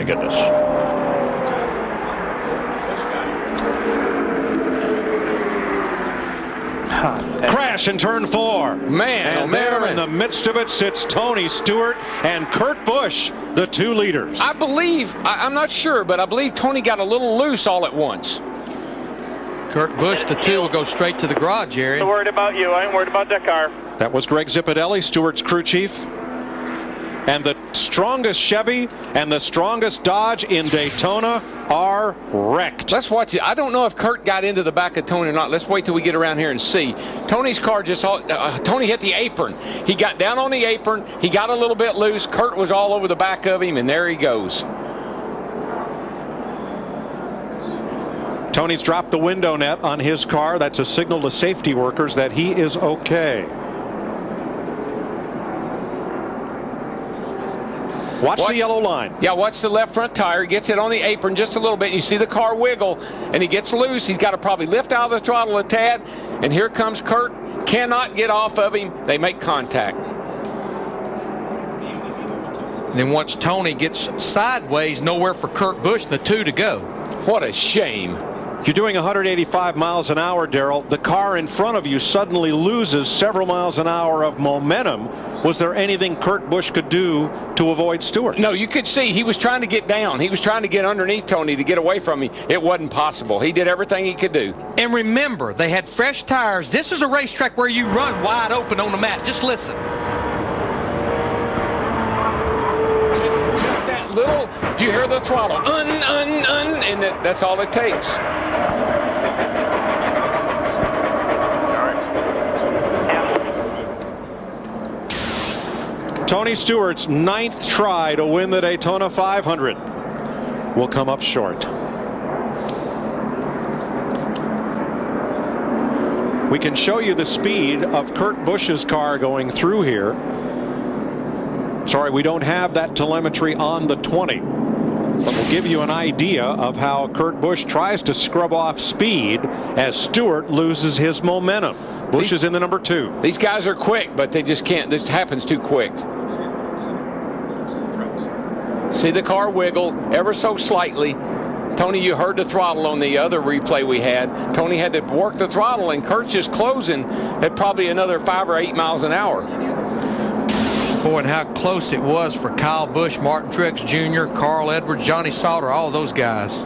my goodness. Crash in turn 4. Man, and there in the midst of it sits Tony Stewart and Kurt Busch, the 2 leaders. I believe, I'm not sure, but I believe Tony got a little loose all at once. Kurt Busch, the 2, will go straight to the garage, Jerry. I'm worried about you. I ain't worried about that car. That was Greg Zipadelli, Stewart's crew chief. And the strongest Chevy and the strongest Dodge in Daytona are wrecked. Let's watch it. I don't know if Kurt got into the back of Tony or not. Let's wait till we get around here and see. Tony's car just, Tony hit the apron. He got down on the apron. He got a little bit loose. Kurt was all over the back of him, and there he goes. Tony's dropped the window net on his car. That's a signal to safety workers that he is okay. Watch the yellow line. Yeah, watch the left front tire. Gets it on the apron just a little bit. You see the car wiggle, and he gets loose. He's got to probably lift out of the throttle a tad. And here comes Kurt. Cannot get off of him. They make contact. And then once Tony gets sideways, nowhere for Kurt Busch and the 2 to go. What a shame. You're doing 185 miles an hour, Darrell. The car in front of you suddenly loses several miles an hour of momentum. Was there anything Kurt Busch could do to avoid Stewart? No, you could see he was trying to get down. He was trying to get underneath Tony to get away from me. It wasn't possible. He did everything he could do. And remember, they had fresh tires. This is a racetrack where you run wide open on the mat. Just listen. Just that little, you hear the throttle, and that's all it takes. Tony Stewart's 9th try to win the Daytona 500 will come up short. We can show you the speed of Kurt Busch's car going through here. Sorry, we don't have that telemetry on the 20. But we'll give you an idea of how Kurt Busch tries to scrub off speed as Stewart loses his momentum. Busch is in the number 2. These guys are quick, but they just can't. This happens too quick. See the car wiggle ever so slightly. Tony, you heard the throttle on the other replay we had. Tony had to work the throttle, and Kurt's just closing at probably another 5 or 8 miles an hour. Boy, and how close it was for Kyle Busch, Martin Truex Jr., Carl Edwards, Johnny Sauter, all those guys.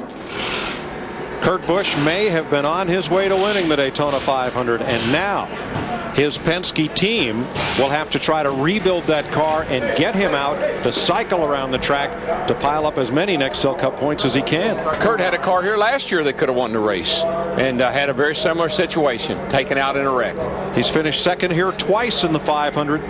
Kurt Busch may have been on his way to winning the Daytona 500, and now his Penske team will have to try to rebuild that car and get him out to cycle around the track to pile up as many Nextel Cup points as he can. Kurt had a car here last year that could have won the race, and had a very similar situation, taken out in a wreck. He's finished second here twice in the 500,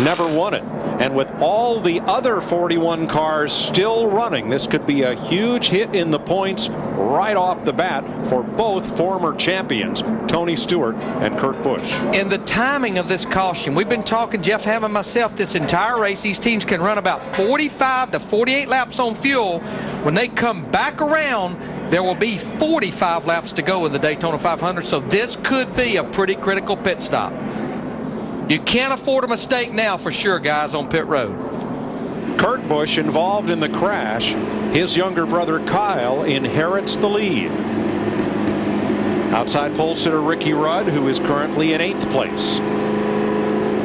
never won it. And with all the other 41 cars still running, this could be a huge hit in the points right off the bat for both former champions, Tony Stewart and Kurt Busch. And the timing of this caution, we've been talking, Jeff Hamm and myself, this entire race, these teams can run about 45 to 48 laps on fuel. When they come back around, there will be 45 laps to go in the Daytona 500, so this could be a pretty critical pit stop. You can't afford a mistake now for sure, guys, on pit road. Kurt Busch involved in the crash. His younger brother Kyle inherits the lead. Outside pole sitter Ricky Rudd, who is currently in 8th place.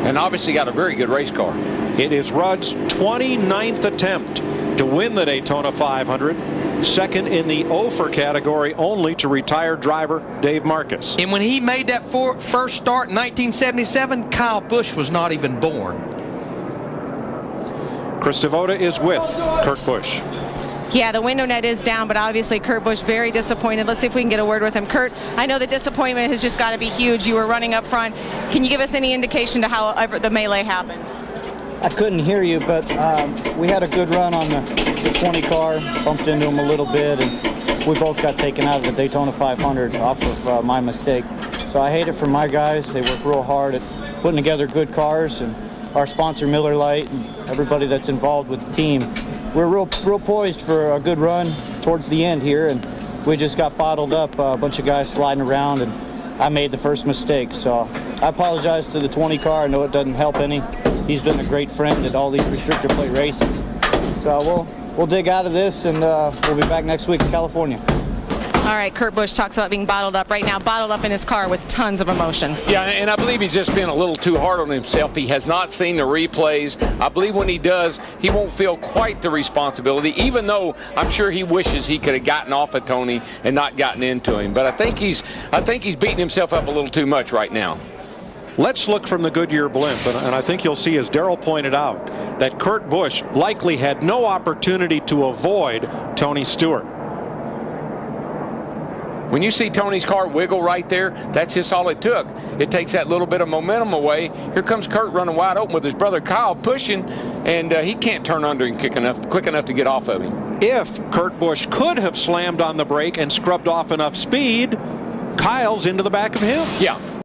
And obviously got a very good race car. It is Rudd's 29th attempt to win the Daytona 500. Second in the over category, only to retired driver Dave Marcus. And when he made that first start in 1977, Kyle Busch was not even born. Chris Devoda is with Kurt Busch. Yeah, the window net is down, but obviously Kurt Busch very disappointed. Let's see if we can get a word with him. Kurt, I know the disappointment has just got to be huge. You were running up front. Can you give us any indication to how the melee happened? I couldn't hear you, but we had a good run on the 20 car, bumped into him a little bit, and we both got taken out of the Daytona 500 off of my mistake. So I hate it for my guys. They work real hard at putting together good cars, and our sponsor Miller Lite and everybody that's involved with the team. We're real poised for a good run towards the end here, and we just got bottled up, a bunch of guys sliding around, and I made the first mistake. So I apologize to the 20 car. I know it doesn't help any. He's been a great friend at all these restrictor plate races. So we'll dig out of this, and we'll be back next week in California. All right, Kurt Busch talks about being bottled up right now, bottled up in his car with tons of emotion. Yeah, and I believe he's just been a little too hard on himself. He has not seen the replays. I believe when he does, he won't feel quite the responsibility, even though I'm sure he wishes he could have gotten off of Tony and not gotten into him. But I think he's beating himself up a little too much right now. Let's look from the Goodyear blimp, and I think you'll see, as Darrell pointed out, that Kurt Busch likely had no opportunity to avoid Tony Stewart. When you see Tony's car wiggle right there, that's just all it took. It takes that little bit of momentum away. Here comes Kurt running wide open with his brother Kyle pushing, and he can't turn under and quick enough to get off of him. If Kurt Busch could have slammed on the brake and scrubbed off enough speed, Kyle's into the back of him. Yeah.